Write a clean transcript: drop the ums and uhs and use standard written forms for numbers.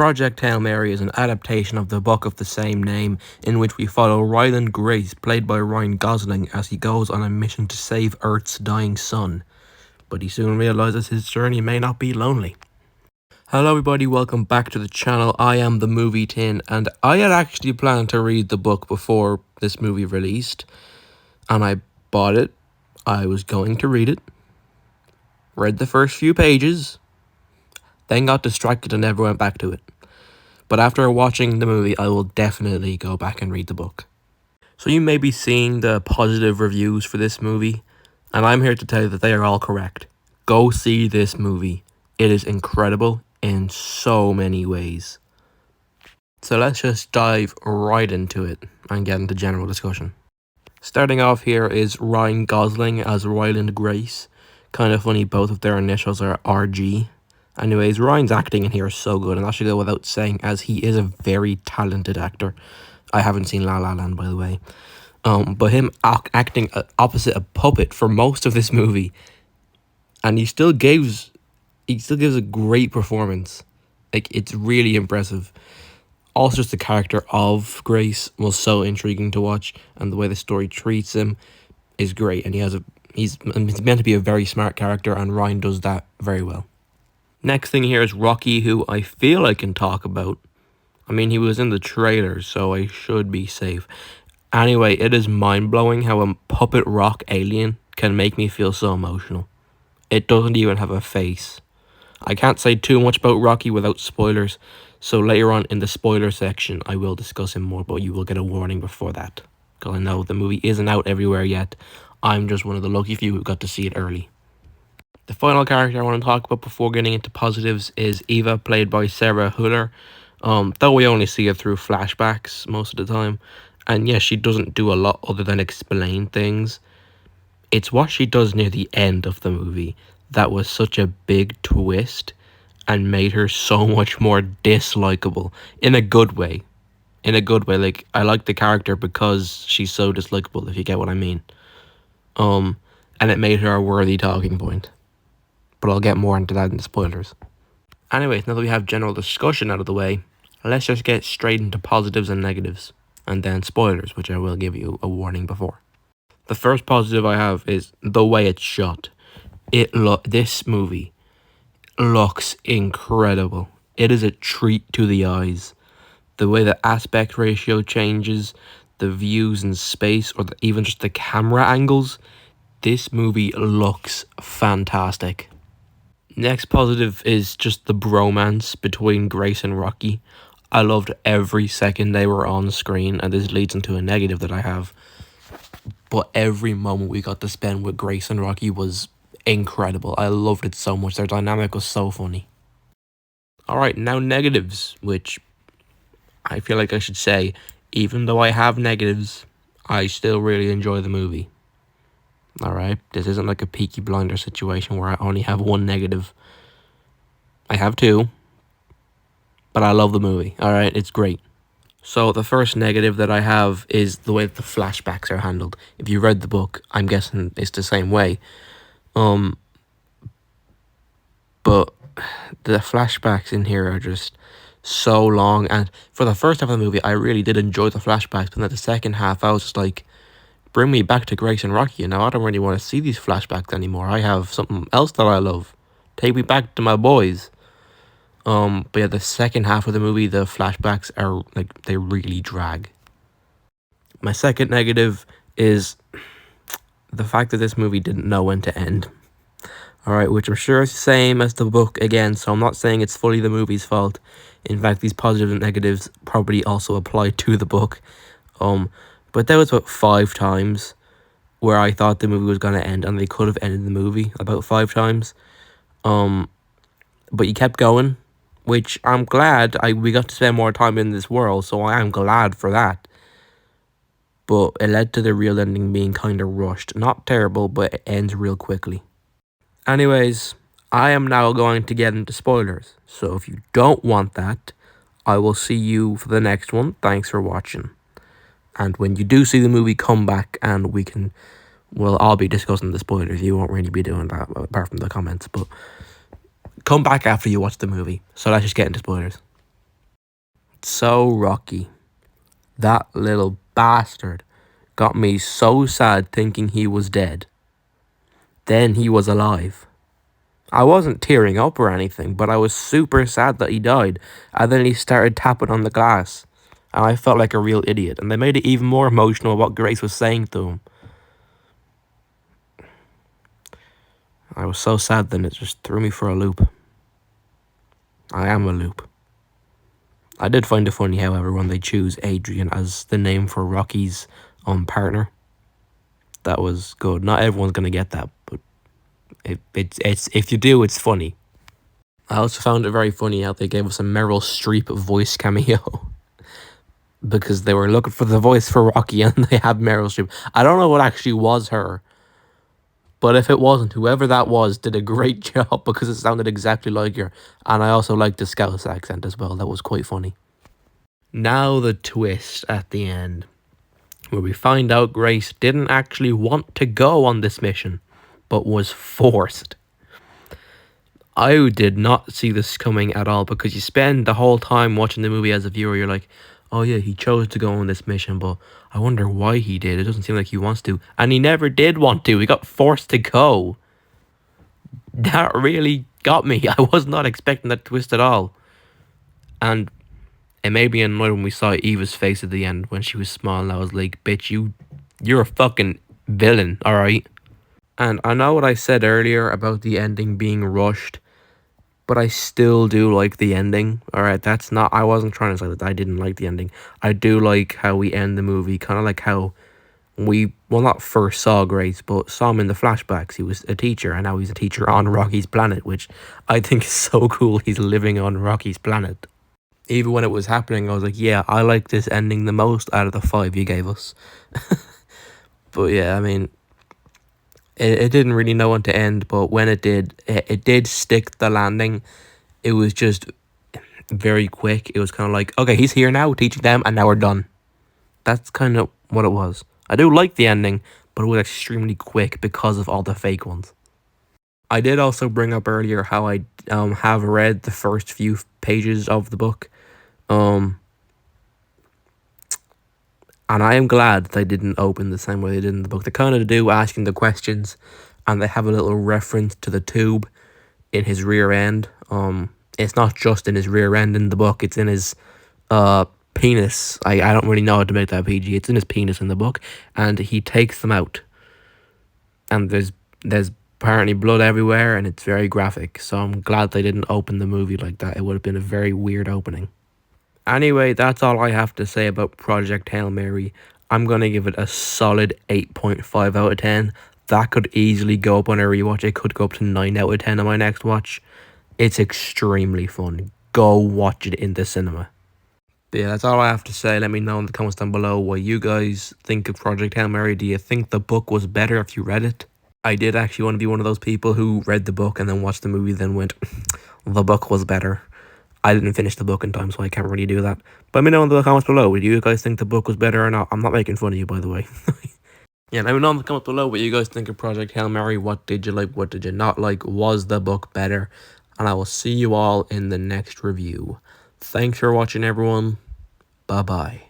Project Hail Mary is an adaptation of the book of the same name, in which we follow Ryland Grace, played by Ryan Gosling, as he goes on a mission to save Earth's dying sun. But he soon realizes his journey may not be lonely. Hello everybody, welcome back to the channel. I am the Movie Tin, and I had actually planned to read the book before this movie released, and I bought it. I was going to read it, read the first few pages, then got distracted and never went back to it. But after watching the movie, I will definitely go back and read the book. So you may be seeing the positive reviews for this movie, and I'm here to tell you that they are all correct. Go see this movie. It is incredible in so many ways. So let's just dive right into it and get into general discussion. Starting off here is Ryan Gosling as Ryland Grace. Kind of funny, both of their initials are RG. Anyways, Ryan's acting in here is so good, and that should go without saying, as he is a very talented actor. I haven't seen La La Land, by the way. But him acting opposite a puppet for most of this movie, and he still gives a great performance. Like, it's really impressive. Also, just the character of Grace was so intriguing to watch, and the way the story treats him is great. And he's meant to be a very smart character, and Ryan does that very well. Next thing here is Rocky, who I feel I can talk about. I mean, he was in the trailer, so I should be safe. Anyway, it is mind-blowing how a puppet rock alien can make me feel so emotional. It doesn't even have a face. I can't say too much about Rocky without spoilers, so later on in the spoiler section, I will discuss him more, but you will get a warning before that. Because I know the movie isn't out everywhere yet. I'm just one of the lucky few who got to see it early. The final character I want to talk about before getting into positives is Eva, played by Sarah Huller. Though we only see her through flashbacks most of the time. And yes, she doesn't do a lot other than explain things. It's what she does near the end of the movie that was such a big twist and made her so much more dislikable in a good way. Like, I like the character because she's so dislikable, if you get what I mean. And it made her a worthy talking point. But I'll get more into that in the spoilers. Anyways, now that we have general discussion out of the way, let's just get straight into positives and negatives, and then spoilers, which I will give you a warning before. The first positive I have is the way it's shot. This movie looks incredible. It is a treat to the eyes. The way the aspect ratio changes, the views in space, or even just the camera angles, this movie looks fantastic. Next positive is just the bromance between Grace and Rocky. I loved every second they were on screen, and this leads into a negative that I have. But every moment we got to spend with Grace and Rocky was incredible. I loved it so much. Their dynamic was so funny. Alright, now negatives, which I feel like I should say, even though I have negatives, I still really enjoy the movie. Alright, this isn't like a Peaky Blinders situation where I only have one negative. I have two, but I love the movie. Alright, it's great. So the first negative that I have is the way that the flashbacks are handled. If you read the book, I'm guessing it's the same way. But the flashbacks in here are just so long, and for the first half of the movie, I really did enjoy the flashbacks, but then the second half, I was just like, bring me back to Grace and Rocky, I don't really want to see these flashbacks anymore. I have something else that I love. Take me back to my boys. But yeah, the second half of the movie, the flashbacks are, like, they really drag. My second negative is the fact that this movie didn't know when to end. Alright, which I'm sure is the same as the book again, so I'm not saying it's fully the movie's fault. In fact, these positives and negatives probably also apply to the book. But there was about 5 times where I thought the movie was going to end, and they could have ended the movie about 5 times. But you kept going, which I'm glad. We got to spend more time in this world, so I am glad for that. But it led to the real ending being kind of rushed. Not terrible, but it ends real quickly. Anyways, I am now going to get into spoilers. So if you don't want that, I will see you for the next one. Thanks for watching. And when you do see the movie, come back and I'll be discussing the spoilers. You won't really be doing that apart from the comments, but come back after you watch the movie. So let's just get into spoilers. So Rocky, that little bastard, got me so sad thinking he was dead. Then he was alive. I wasn't tearing up or anything, but I was super sad that he died. And then he started tapping on the glass. And I felt like a real idiot. And they made it even more emotional what Grace was saying to him. I was so sad then it just threw me for a loop. I am a loop. I did find it funny, however, when they choose Adrian as the name for Rocky's partner. That was good. Not everyone's gonna get that, but it's if you do, it's funny. I also found it very funny how they gave us a Meryl Streep voice cameo. Because they were looking for the voice for Rocky and they had Meryl Streep. I don't know what actually was her. But if it wasn't, whoever that was did a great job because it sounded exactly like her. And I also liked the Scouse accent as well. That was quite funny. Now the twist at the end, where we find out Grace didn't actually want to go on this mission, but was forced. I did not see this coming at all because you spend the whole time watching the movie as a viewer, you're like, oh yeah, he chose to go on this mission, but I wonder why he did. It doesn't seem like he wants to. And he never did want to. He got forced to go. That really got me. I was not expecting that twist at all. And it made me annoyed when we saw Eva's face at the end when she was smiling. I was like, bitch, you're a fucking villain, alright? And I know what I said earlier about the ending being rushed, but I still do like the ending. Alright, that's not... I wasn't trying to say that I didn't like the ending. I do like how we end the movie, kind of like how we, well, not first saw Grace, but saw him in the flashbacks. He was a teacher, and now he's a teacher on Rocky's planet, which I think is so cool. He's living on Rocky's planet. Even when it was happening, I was like, yeah, I like this ending the most out of the 5 you gave us. But yeah, I mean, it didn't really know when to end, but when it did stick the landing. It was just very quick. It was kind of like, okay, he's here now, teaching them, and now we're done. That's kind of what it was. I do like the ending, but it was extremely quick because of all the fake ones. I did also bring up earlier how I have read the first few pages of the book. And I am glad they didn't open the same way they did in the book. They kind of do asking the questions, and they have a little reference to the tube in his rear end. It's not just in his rear end in the book, it's in his penis. I don't really know how to make that PG. It's in his penis in the book, and he takes them out. And there's apparently blood everywhere, and it's very graphic. So I'm glad they didn't open the movie like that. It would have been a very weird opening. Anyway, that's all I have to say about Project Hail Mary. I'm going to give it a solid 8.5 out of 10. That could easily go up on a rewatch. It could go up to 9 out of 10 on my next watch. It's extremely fun. Go watch it in the cinema. But yeah, that's all I have to say. Let me know in the comments down below what you guys think of Project Hail Mary. Do you think the book was better if you read it? I did actually want to be one of those people who read the book and then watched the movie, then went, the book was better. I didn't finish the book in time, so I can't really do that. But let me know in the comments below. Do you guys think the book was better or not? I'm not making fun of you, by the way. Yeah, let me know in the comments below what you guys think of Project Hail Mary. What did you like? What did you not like? Was the book better? And I will see you all in the next review. Thanks for watching, everyone. Bye-bye.